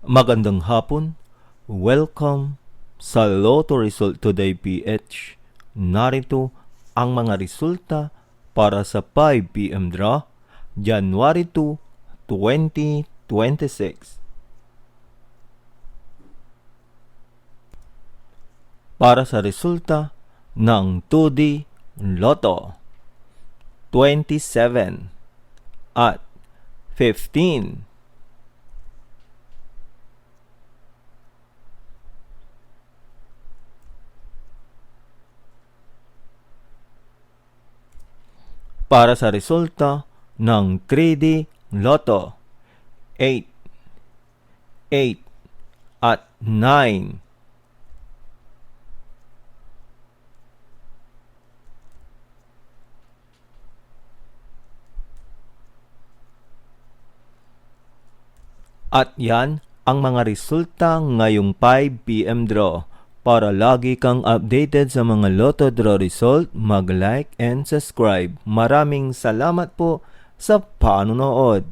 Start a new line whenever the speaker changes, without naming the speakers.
Magandang hapon. Welcome sa Lotto Result Today PH. Narito ang mga resulta para sa 5 PM draw, January 2, 2026. Para sa resulta ng 2D Lotto, 27 at 15. Para sa resulta ng 3D Lotto, 8, 8 at 9. At yan ang mga resulta ngayong 5 PM draw. Para lagi kang updated sa mga Lotto draw result, mag-like and subscribe. Maraming salamat po sa panonood.